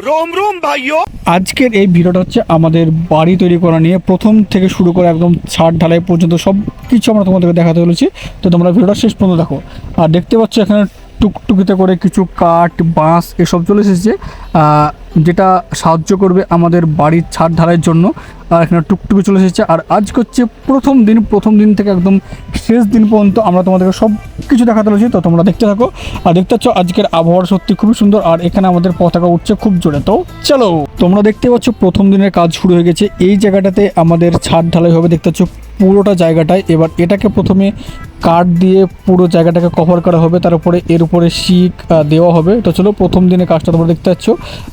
रोम रोम भाइयों। আজকের এই ভিডিওটা হচ্ছে আমাদের বাড়ি তৈরি করা নিয়ে প্রথম থেকে শুরু করে একদম ছাদ ঢালাই পর্যন্ত সব কিছু আমরা তোমাদেরকে দেখাতে চলেছি। তো তোমরা ভিডিওটা শেষ পর্যন্ত দেখো। আর দেখতে পাচ্ছ এখানে টুকটুকিতে করে কিছু কাঠ বাঁশ এসব চলে এসেছে, যেটা সাহায্য করবে আমাদের বাড়ির ছাদ ঢালাইয়ের জন্য। আর এখানে টুকটুকি চলে এসেছে। আর আজকে হচ্ছে প্রথম দিন থেকে একদম শেষ দিন পর্যন্ত আমরা তোমাদেরকে সব কিছু দেখাতে চলেছি। তো তোমরা দেখতে থাকো। আর দেখতে পাচ্ছ আজকের আবহাওয়া সত্যি খুবই সুন্দর। আর এখানে আমাদের পতাকা উঠছে খুব জোরে। তো চলো, তোমরা দেখতে পাচ্ছ প্রথম দিনের কাজ শুরু হয়ে গেছে। এই জায়গাটাতে আমাদের ছাদ ঢালাই হবে, দেখতে পাচ্ছ পুরোটা জায়গাটায়। এবার এটাকে প্রথমে কাঠ দিয়ে পুরো জায়গাটাকে কভার করা হবে, তারপরে এর উপরে শিক দেওয়া হবে। তো চলো, প্রথম দিনের কাজটা তোমরা দেখতে পাচ্ছ।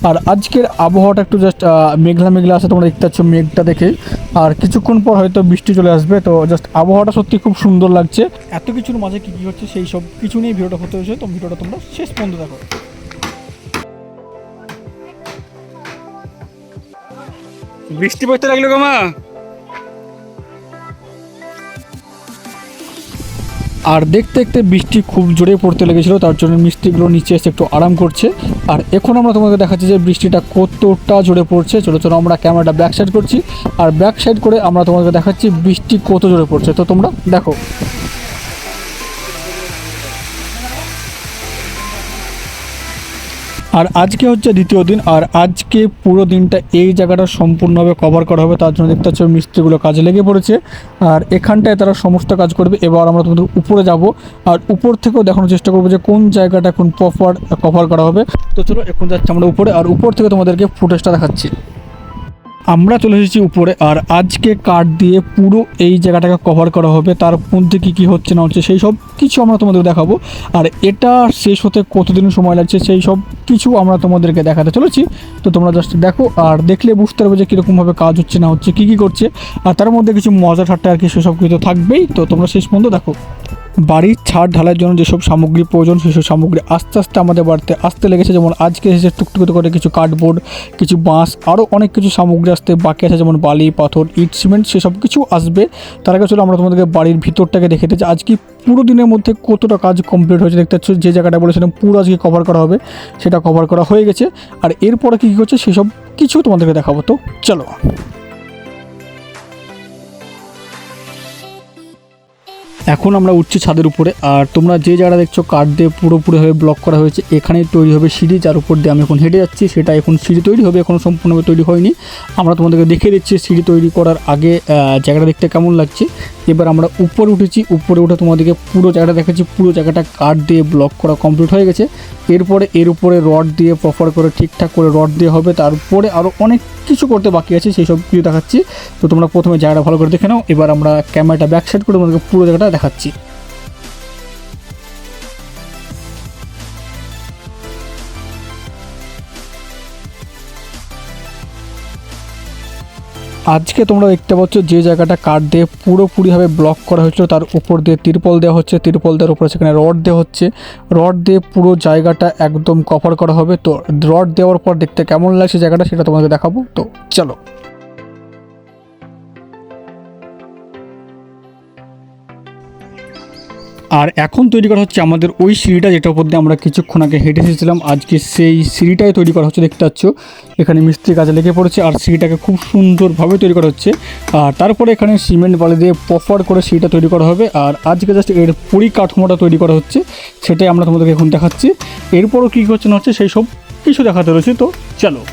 আর আজকের আবহাওয়াটা একটু জাস্ট মেঘলা মেঘলা আছে, তোমরা দেখতে পাচ্ছ মেঘটা দেখে। আর কিছুক্ষণ পর হয়তো বৃষ্টি চলে আসবে। তো জাস্ট আবহাওয়াটা সত্যি খুব সুন্দর লাগছে। এত কিছুর মাঝে কী কী হচ্ছে সেই সব কিছু নিয়ে ভিডিওটা হতে হয়েছে। তো ভিডিওটা তোমরা শেষ পর্যন্ত দেখো। বৃষ্টি পড়তে লাগলো গো মা। আর দেখতে দেখতে বৃষ্টি খুব জোরে পড়তে লেগেছিলো, তার জন্য মিস্ত্রিগুলো নিচে এসে একটু আরাম করছে। আর এখন আমরা তোমাকে দেখাচ্ছি যে বৃষ্টিটা কতটা জোরে পড়ছে। চলো চলো, আমরা ক্যামেরাটা ব্যাক সাইড করছি। আর ব্যাক সাইড করে আমরা তোমাকে দেখাচ্ছি বৃষ্টি কত জোরে পড়ছে। তো তোমরা দেখো। আর আজকে হচ্ছে দ্বিতীয় দিন। আর আজকে পুরো দিনটা এই জায়গাটা সম্পূর্ণভাবে কভার করা হবে, তার জন্য দেখতে পাচ্ছ মিস্ত্রিগুলো কাজে লেগে পড়েছে। আর এখানটায় তারা সমস্ত কাজ করবে। এবার আমরা তোমাদের উপরে যাব, আর উপর থেকেও দেখানোর চেষ্টা করবো যে কোন জায়গাটা এখন প্রপার কভার করা হবে। তো চলো, এখন যাচ্ছি আমরা উপরে। আর উপর থেকে তোমাদেরকে ফুটেজটা দেখাচ্ছি। আমরা চলে এসেছি উপরে। আর আজকে কাঠ দিয়ে পুরো এই জায়গাটাকে কভার করা হবে। তার মধ্যে কী কী হচ্ছে না হচ্ছে সেই সব কিছু আমরা তোমাদের দেখাবো। আর এটা শেষ হতে কতদিন সময় লাগছে সেই সব কিছু আমরা তোমাদেরকে দেখাতে চলেছি। তো তোমরা জাস্ট দেখো, আর দেখলে বুঝতে পারবে যে কীরকমভাবে কাজ হচ্ছে না হচ্ছে, কী কী করছে। আর তার মধ্যে কিছু মজা ঠাট্টা আর কি সেসব কিছু থাকবেই। তো তোমরা শেষ পর্যন্ত দেখো। বাড়ির ছাদ ঢালাইয়ের জন্য যেসব সামগ্রী প্রয়োজন সেসব সামগ্রী আস্তে আস্তে আমাদের বাড়িতে আসতে লেগেছে। যেমন আজকে এসেছে টুকটুকি করে কিছু কার্ডবোর্ড, কিছু বাঁশ, আরও অনেক কিছু সামগ্রী আসতে বাকি আছে, যেমন বালি পাথর ইট সিমেন্ট সেসব কিছু আসবে। তার আগে চলো আমরা তোমাদেরকে বাড়ির ভিতরটাকে দেখে দিচ্ছি আজকে পুরো দিনের মধ্যে কতটা কাজ কমপ্লিট হয়েছে। দেখতে পাচ্ছ যে জায়গাটা বলেছিলাম পুরো আজকে কভার করা হবে, সেটা কভার করা হয়ে গেছে। আর এরপরে কী কী করছে সেসব কিছু তোমাদেরকে দেখাবো। তো চলো। এখন আমরা উঠছি ছাদের উপরে। আর তোমরা যে জায়গাটা দেখছো কাঠ দিয়ে পুরোপুরিভাবে ব্লক করা হয়েছে, এখানেই তৈরি হবে সিঁড়ি, যার উপর দিয়ে আমি এখন হেঁটে যাচ্ছি। সেটা এখন সিঁড়ি তৈরি হবে, এখনও সম্পূর্ণভাবে তৈরি হয়নি। আমরা তোমাদেরকে দেখিয়ে দিচ্ছি সিঁড়ি তৈরি করার আগে জায়গাটা দেখতে কেমন লাগছে। এবার আমরা উপরে উঠেছি, উপরে উঠে তোমাদেরকে পুরো জায়গাটা দেখাচ্ছি। পুরো জায়গাটা কাঠ দিয়ে ব্লক করা কমপ্লিট হয়ে গেছে। এরপরে এর উপরে রড দিয়ে প্রপার করে ঠিকঠাক করে রড দিয়ে হবে। তারপরে আরও অনেক কিছু করতে বাকি আছে, সেই সব কিছু দেখাচ্ছি। তো তোমরা প্রথমে জায়গাটা ভালো করে দেখে নাও। এবার আমরা ক্যামেরাটা ব্যাক সাইড করে তোমাদেরকে পুরো জায়গাটা দেখাচ্ছি। আজকে তোমরা দেখতে পাচ্ছ যে জায়গাটা কাঠ দিয়ে পুরোপুরিভাবে ব্লক করা হয়েছিল, তার উপর দিয়ে তিরপল দেওয়া হচ্ছে। তিরপল দেওয়ার উপরে সেখানে রড দেওয়া হচ্ছে। রড দিয়ে পুরো জায়গাটা একদম কভার করা হবে। তো রড দেওয়ার পর দেখতে কেমন লাগছে জায়গাটা সেটা তোমাদের দেখাবো। তো চলো। আর এখন তৈরি করা হচ্ছে আমাদের ওই সিঁড়িটা, যেটার উপর দিয়ে আমরা কিছুক্ষণ আগে হেঁটে এসেছিলাম। আজকে সেই সিঁড়িটাই তৈরি করা হচ্ছে। দেখতে পাচ্ছ এখানে মিস্ত্রি কাজে লেগে পড়েছে। আর সিঁড়িটাকে খুব সুন্দরভাবে তৈরি করা হচ্ছে। আর তারপরে এখানে সিমেন্ট বালি দিয়ে প্রপার করে সিঁড়িটা তৈরি করা হবে। আর আজকে জাস্ট এর পরিকাঠামোটা তৈরি করা হচ্ছে, সেটাই আমরা তোমাদেরকে এখন দেখাচ্ছি। এরপরও কী হচ্ছে না হচ্ছে সেই সব কিছু দেখাতে রয়েছে। তো চলো।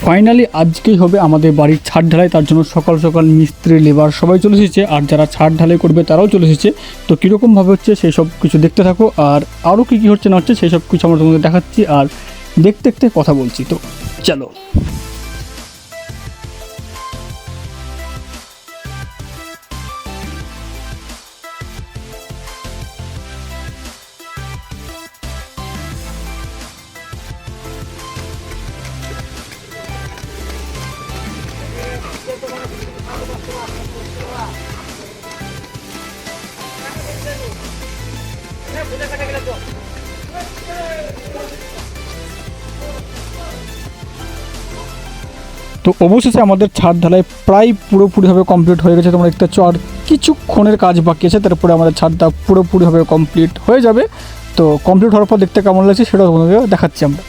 ফাইনালি আজকেই হবে আমাদের বাড়ির ছাদ ঢালাই। তার জন্য সকাল সকাল মিস্ত্রি লেবার সবাই চলে এসেছে। আর যারা ছাদ ঢালাই করবে তারাও চলে এসেছে। তো কীরকমভাবে হচ্ছে সেই সব কিছু দেখতে থাকো। আর আরও কী কী হচ্ছে না হচ্ছে সেই সব কিছু আমরা তোমাদের দেখাচ্ছি আর দেখতে দেখতে কথা বলছি। তো চলো। তো অবশেষে আমাদের ছাদ ঢালাই প্রায় পুরোপুরিভাবে কমপ্লিট হয়ে গেছে, তোমরা দেখতে পাচ্ছ। আর কিছুক্ষণের কাজ বাকি আছে, তারপরে আমাদের ছাদটা পুরোপুরিভাবে কমপ্লিট হয়ে যাবে। তো কমপ্লিট হওয়ার পর দেখতে কেমন লাগছে সেটাও তোমাদেরকে দেখাচ্ছি আমরা।